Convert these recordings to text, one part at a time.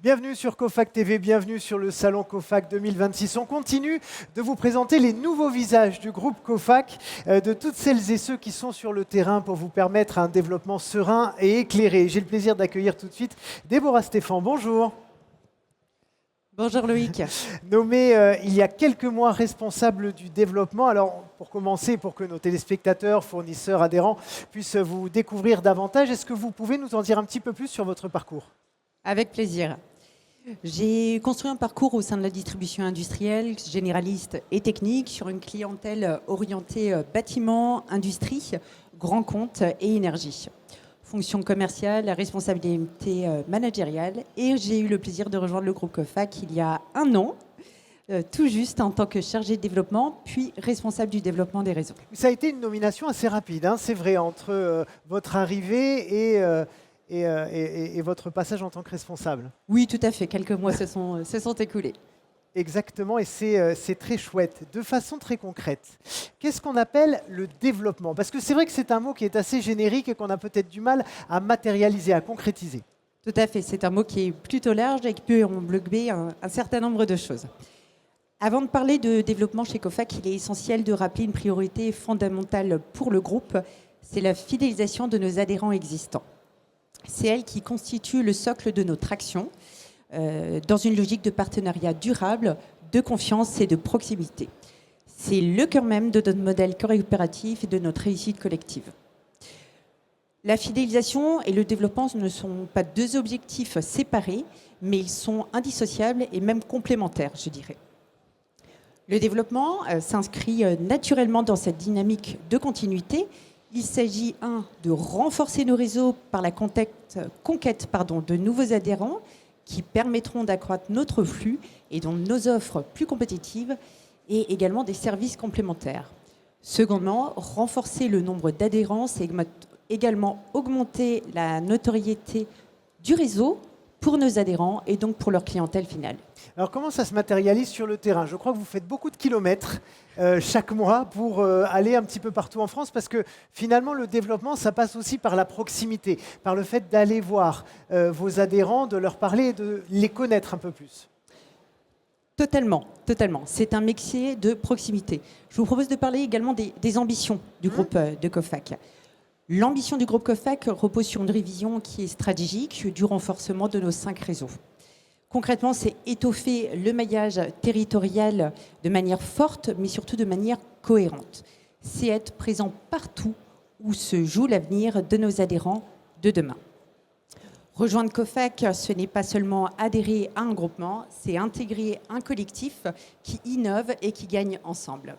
Bienvenue sur COFAC TV, bienvenue sur le salon COFAC 2026. On continue de vous présenter les nouveaux visages du groupe COFAC, de toutes celles et ceux qui sont sur le terrain pour vous permettre un développement serein et éclairé. J'ai le plaisir d'accueillir tout de suite Déborah Stéphan. Bonjour. Bonjour Loïc. Nommée il y a quelques mois responsable du développement. Alors, pour commencer, pour que nos téléspectateurs, fournisseurs, adhérents puissent vous découvrir davantage, est-ce que vous pouvez nous en dire un petit peu plus sur votre parcours ? Avec plaisir. J'ai construit un parcours au sein de la distribution industrielle, généraliste et technique, sur une clientèle orientée bâtiment, industrie, grands comptes et énergie. Fonction commerciale, responsabilité managériale, et j'ai eu le plaisir de rejoindre le groupe COFAC il y a un an, tout juste en tant que chargé de développement, puis responsable du développement des réseaux. Ça a été une nomination assez rapide, hein, c'est vrai, entre votre arrivée et votre passage en tant que responsable. Oui, tout à fait. Quelques mois se sont écoulés. Exactement, et c'est très chouette. De façon très concrète, qu'est-ce qu'on appelle le développement ? Parce que c'est vrai que c'est un mot qui est assez générique et qu'on a peut-être du mal à matérialiser, à concrétiser. Tout à fait, c'est un mot qui est plutôt large et qui peut englober un certain nombre de choses. Avant de parler de développement chez COFAC, il est essentiel de rappeler une priorité fondamentale pour le groupe, c'est la fidélisation de nos adhérents existants. C'est elle qui constitue le socle de notre action, dans une logique de partenariat durable, de confiance et de proximité. C'est le cœur même de notre modèle coopératif et de notre réussite collective. La fidélisation et le développement ne sont pas deux objectifs séparés, mais ils sont indissociables et même complémentaires, je dirais. Le développement s'inscrit naturellement dans cette dynamique de continuité. Il s'agit, de renforcer nos réseaux par la conquête de nouveaux adhérents qui permettront d'accroître notre flux et donc nos offres plus compétitives et également des services complémentaires. Secondement, renforcer le nombre d'adhérents, c'est également augmenter la notoriété du réseau pour nos adhérents et donc pour leur clientèle finale. Alors comment ça se matérialise sur le terrain ? Je crois que vous faites beaucoup de kilomètres chaque mois pour aller un petit peu partout en France, parce que finalement le développement, ça passe aussi par la proximité, par le fait d'aller voir vos adhérents, de leur parler et de les connaître un peu plus. Totalement. C'est un métier de proximité. Je vous propose de parler également des ambitions du groupe de COFAC. L'ambition du groupe COFAC repose sur une révision qui est stratégique du renforcement de nos 5 réseaux. Concrètement, c'est étoffer le maillage territorial de manière forte, mais surtout de manière cohérente. C'est être présent partout où se joue l'avenir de nos adhérents de demain. Rejoindre COFAC, ce n'est pas seulement adhérer à un groupement, c'est intégrer un collectif qui innove et qui gagne ensemble.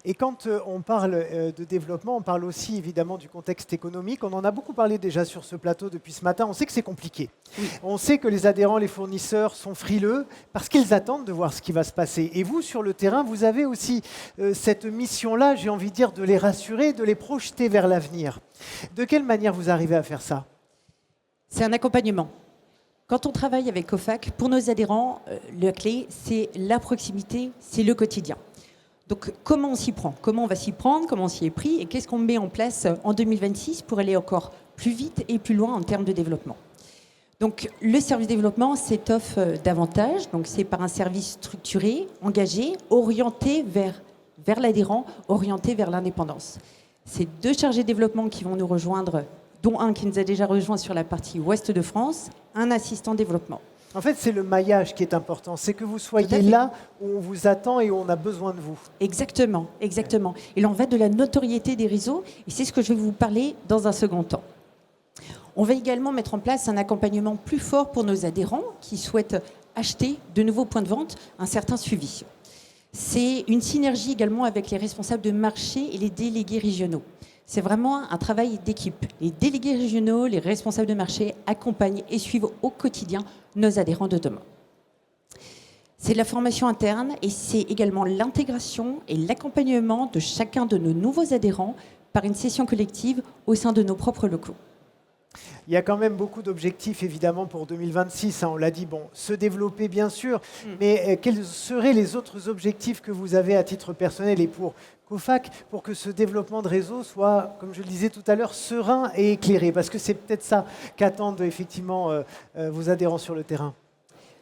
Et quand on parle de développement, on parle aussi évidemment du contexte économique. On en a beaucoup parlé déjà sur ce plateau depuis ce matin. On sait que c'est compliqué. Oui. On sait que les adhérents, les fournisseurs sont frileux parce qu'ils attendent de voir ce qui va se passer. Et vous, sur le terrain, vous avez aussi cette mission-là, j'ai envie de dire, de les rassurer, de les projeter vers l'avenir. De quelle manière vous arrivez à faire ça ? C'est un accompagnement. Quand on travaille avec COFAC, pour nos adhérents, la clé, c'est la proximité, c'est le quotidien. Donc, comment on s'y prend ? Comment on va s'y prendre ? Comment on s'y est pris ? Et qu'est-ce qu'on met en place en 2026 pour aller encore plus vite et plus loin en termes de développement ? Donc, le service développement s'étoffe davantage. Donc, c'est par un service structuré, engagé, orienté vers l'adhérent, orienté vers l'indépendance. C'est 2 chargés de développement qui vont nous rejoindre, dont un qui nous a déjà rejoint sur la partie ouest de France, un assistant développement. En fait, c'est le maillage qui est important. C'est que vous soyez là où on vous attend et où on a besoin de vous. Exactement. Il en va de la notoriété des réseaux et c'est ce que je vais vous parler dans un second temps. On va également mettre en place un accompagnement plus fort pour nos adhérents qui souhaitent acheter de nouveaux points de vente, un certain suivi. C'est une synergie également avec les responsables de marché et les délégués régionaux. C'est vraiment un travail d'équipe. Les délégués régionaux, les responsables de marché accompagnent et suivent au quotidien nos adhérents de demain. C'est de la formation interne et c'est également l'intégration et l'accompagnement de chacun de nos nouveaux adhérents par une session collective au sein de nos propres locaux. Il y a quand même beaucoup d'objectifs, évidemment, pour 2026. On l'a dit, bon, se développer, bien sûr, mais quels seraient les autres objectifs que vous avez à titre personnel et pour COFAC, pour que ce développement de réseau soit, comme je le disais tout à l'heure, serein et éclairé? Parce que c'est peut-être ça qu'attendent effectivement vos adhérents sur le terrain.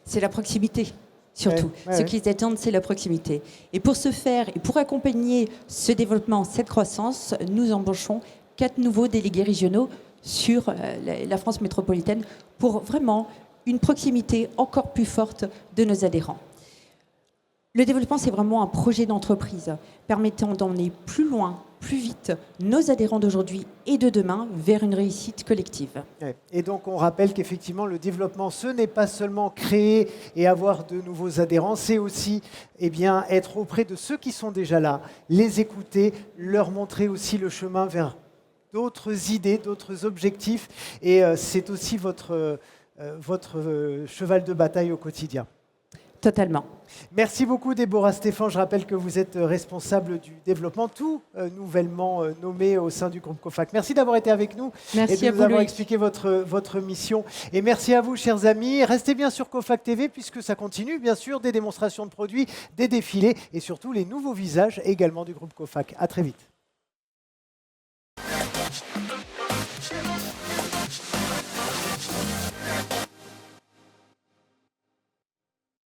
C'est la proximité. Surtout, ce qu'ils attendent, c'est la proximité. Et pour ce faire, et pour accompagner ce développement, cette croissance, nous embauchons 4 nouveaux délégués régionaux sur la France métropolitaine pour vraiment une proximité encore plus forte de nos adhérents. Le développement, c'est vraiment un projet d'entreprise permettant d'emmener plus loin, plus vite nos adhérents d'aujourd'hui et de demain vers une réussite collective. Et donc on rappelle qu'effectivement le développement, ce n'est pas seulement créer et avoir de nouveaux adhérents, c'est aussi être auprès de ceux qui sont déjà là, les écouter, leur montrer aussi le chemin vers d'autres idées, d'autres objectifs. Et c'est aussi votre cheval de bataille au quotidien. Totalement. Merci beaucoup Déborah Stéphan. Je rappelle que vous êtes responsable du développement, tout nouvellement nommé au sein du groupe COFAC. Merci d'avoir été avec nous et de nous avoir expliqué votre mission. Et merci à vous, chers amis. Restez bien sur COFAC TV puisque ça continue, bien sûr, des démonstrations de produits, des défilés et surtout les nouveaux visages également du groupe COFAC. À très vite.